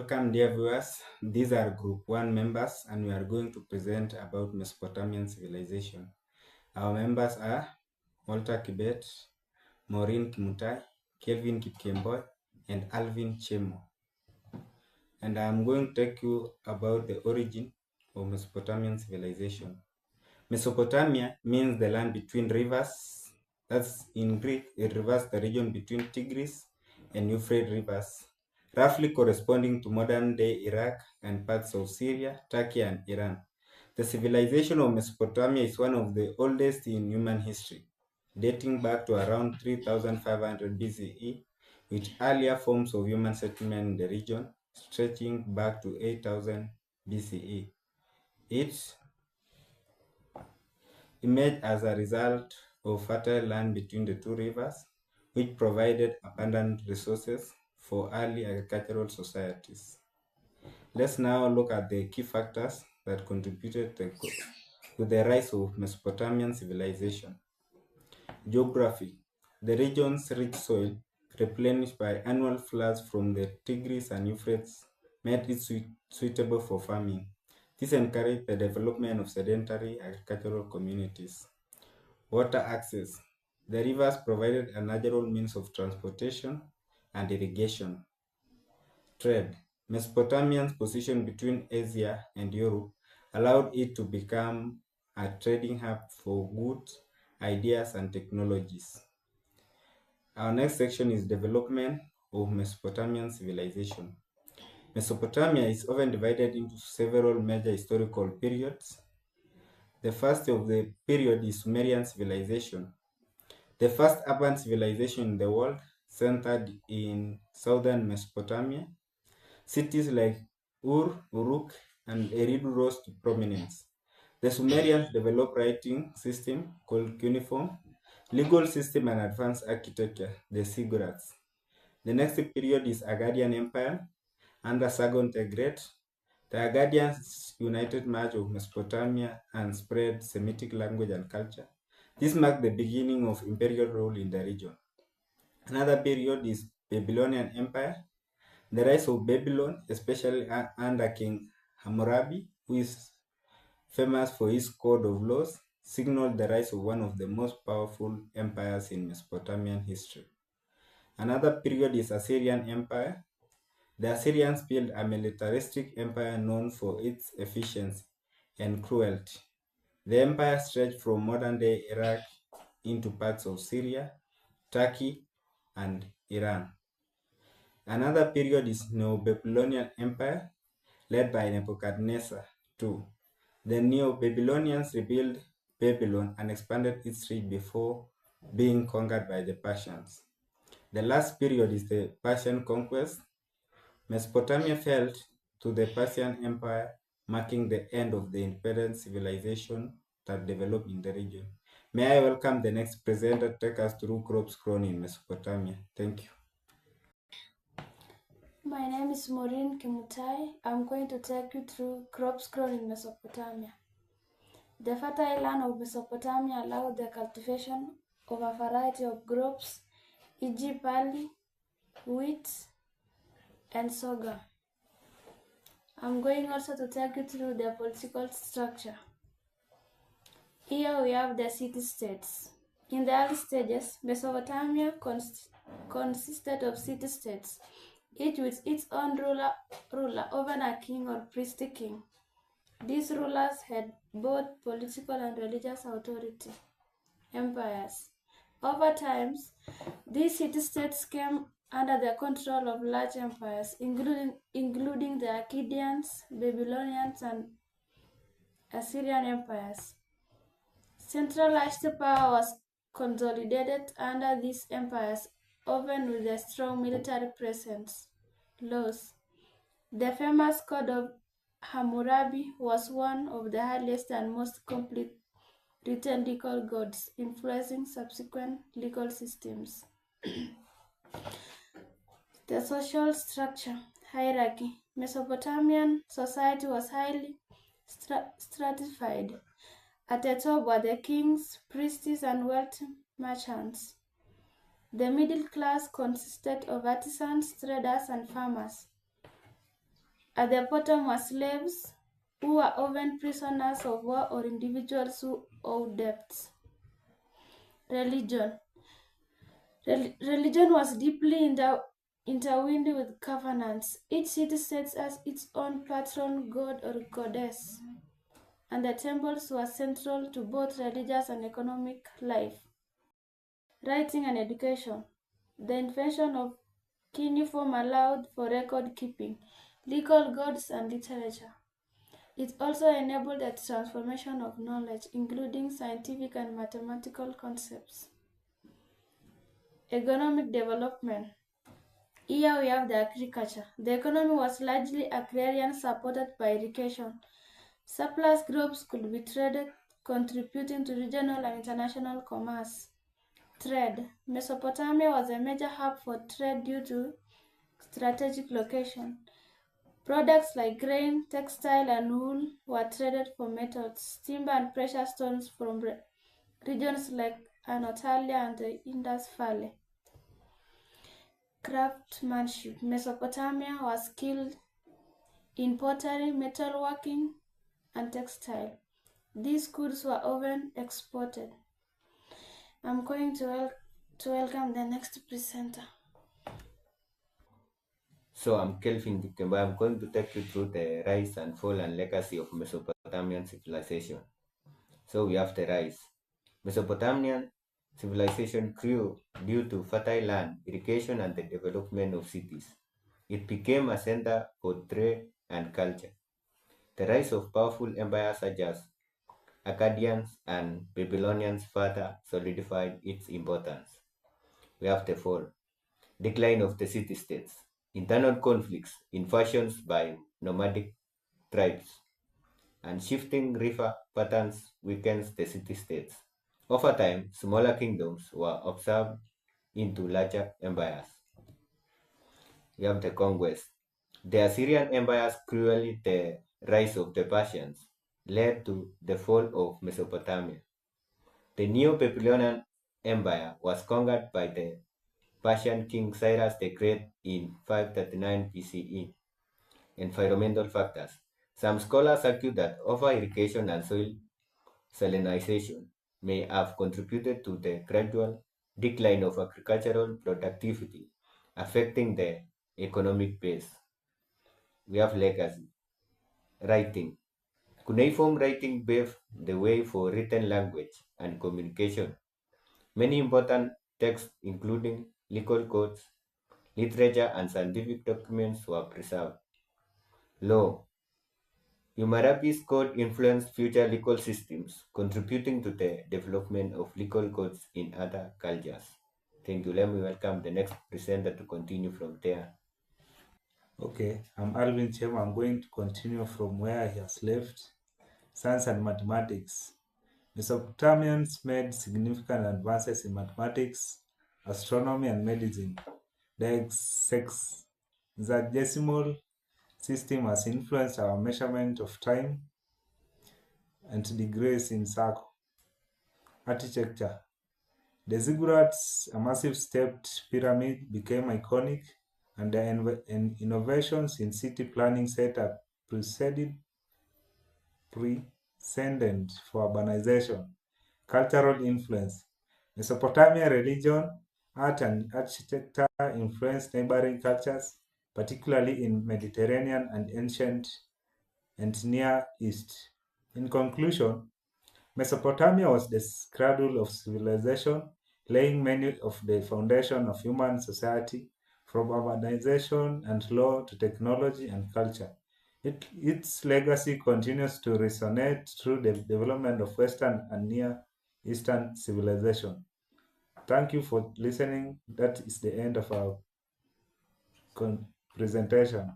Welcome, dear viewers. These are Group 1 members, and we are going to present about Mesopotamian civilization. Our members are Walter Kibet, Maureen Kimutai, Kelvin Kipkemboi, and Alvin Chemo. And I am going to take you about the origin of Mesopotamian civilization. Mesopotamia means the land between rivers. That's in Greek, it refers the region between Tigris and Euphrates rivers, roughly corresponding to modern-day Iraq and parts of Syria, Turkey, and Iran. The civilization of Mesopotamia is one of the oldest in human history, dating back to around 3500 BCE, with earlier forms of human settlement in the region stretching back to 8000 BCE. It emerged as a result of fertile land between the two rivers, which provided abundant resources for early agricultural societies. Let's now look at the key factors that contributed to the rise of Mesopotamian civilization. Geography. The region's rich soil, replenished by annual floods from the Tigris and Euphrates, made it suitable for farming. This encouraged the development of sedentary agricultural communities. Water access. The rivers provided a natural means of transportation and irrigation. Trade. Mesopotamia's position between Asia and Europe allowed it to become a trading hub for goods, ideas, and technologies. Our next section is development of Mesopotamian civilization. Mesopotamia is often divided into several major historical periods. The first of the period is Sumerian civilization. The first urban civilization in the world centered in southern Mesopotamia. Cities like Ur, Uruk, and Eridu rose to prominence. The Sumerians developed writing system called cuneiform, legal system, and advanced architecture, the ziggurats. The next period is Akkadian Empire under Sargon the Great. The Akkadians united much of Mesopotamia and spread Semitic language and culture. This marked the beginning of imperial rule in the region. Another period is Babylonian Empire. The rise of Babylon, especially under King Hammurabi, who is famous for his code of laws, signaled the rise of one of the most powerful empires in Mesopotamian history. Another period is Assyrian Empire. The Assyrians built a militaristic empire known for its efficiency and cruelty. The empire stretched from modern-day Iraq into parts of Syria, Turkey, and Iran. Another period is Neo-Babylonian Empire, led by Nebuchadnezzar II. The Neo-Babylonians rebuilt Babylon and expanded its reach before being conquered by the Persians. The last period is the Persian conquest. Mesopotamia fell to the Persian Empire, marking the end of the independent civilization that developed in the region. May I welcome the next presenter to take us through crops grown in Mesopotamia. Thank you. My name is Maureen Kimutai. I'm going to take you through crops grown in Mesopotamia. The fertile land of Mesopotamia allowed the cultivation of a variety of crops, e.g. barley, wheat, and sorghum. I'm going also to take you through the political structure. Here we have the city-states. In the early stages, Mesopotamia consisted of city-states, each with its own ruler, often a king or priestly king. These rulers had both political and religious authority. Empires. Over time, these city-states came under the control of large empires, including the Akkadians, Babylonians, and Assyrian empires. Centralized power was consolidated under these empires, often with a strong military presence. Laws. The famous Code of Hammurabi was one of the earliest and most complete written legal codes, influencing subsequent legal systems. The social structure. Hierarchy. Mesopotamian society was highly stratified. At the top were the kings, priests, and wealthy merchants. The middle class consisted of artisans, traders, and farmers. At the bottom were slaves, who were often prisoners of war or individuals who owed debts. Religion. Religion was deeply intertwined with governance. Each city-state has its own patron god or goddess, and the temples were central to both religious and economic life. Writing and education. The invention of cuneiform allowed for record keeping, legal codes, and literature. It also enabled the transformation of knowledge, including scientific and mathematical concepts. Economic development. Here we have the agriculture. The economy was largely agrarian, supported by irrigation. Surplus crops could be traded, contributing to regional and international commerce. Trade. Mesopotamia was a major hub for trade due to strategic location. Products like grain, textile, and wool were traded for metals, timber, and precious stones from regions like Anatolia and the Indus Valley. Craftsmanship. Mesopotamia was skilled in pottery, metalworking, and textile. These goods were often exported. I'm going to welcome the next presenter. So I'm Kelvin Dikemba. I'm going to take you through the rise and fall and legacy of Mesopotamian civilization. So we have the rise. Mesopotamian civilization grew due to fertile land, irrigation, and the development of cities. It became a center for trade and culture. The rise of powerful empires such as Akkadians and Babylonians further solidified its importance. We have the fall. Decline of the city-states. Internal conflicts, invasions by nomadic tribes, and shifting river patterns weakens the city-states. Over time, smaller kingdoms were absorbed into larger empires. We have the conquest. The Assyrian Empire's cruelly the rise of the Persians led to the fall of Mesopotamia. The Neo-Babylonian Empire was conquered by the Persian king Cyrus the Great in 539 BCE. Environmental factors. Some scholars argue that over-irrigation and soil salinization may have contributed to the gradual decline of agricultural productivity, affecting the economic base. We have legacy. Writing. Cuneiform writing paved the way for written language and communication. Many important texts, including legal codes, literature, and scientific documents, were preserved. Law. Hammurabi's code influenced future legal systems, contributing to the development of legal codes in other cultures. Thank you. Let me welcome the next presenter to continue from there. Okay, I'm Alvin Chem. I'm going to continue from where he has left. Science and mathematics. Mesopotamians made significant advances in mathematics, astronomy, and medicine. The hexadecimal system has influenced our measurement of time and degrees in circle. Architecture. The ziggurats, a massive stepped pyramid, became iconic, and the innovations in city planning set a precedent for urbanization. Cultural influence. Mesopotamia religion, art, and architecture influenced neighboring cultures, particularly in Mediterranean and ancient and Near East. In conclusion, Mesopotamia was the cradle of civilization, laying many of the foundation of human society, from urbanization and law to technology and culture. Its legacy continues to resonate through the development of Western and Near Eastern civilization. Thank you for listening. That is the end of our presentation.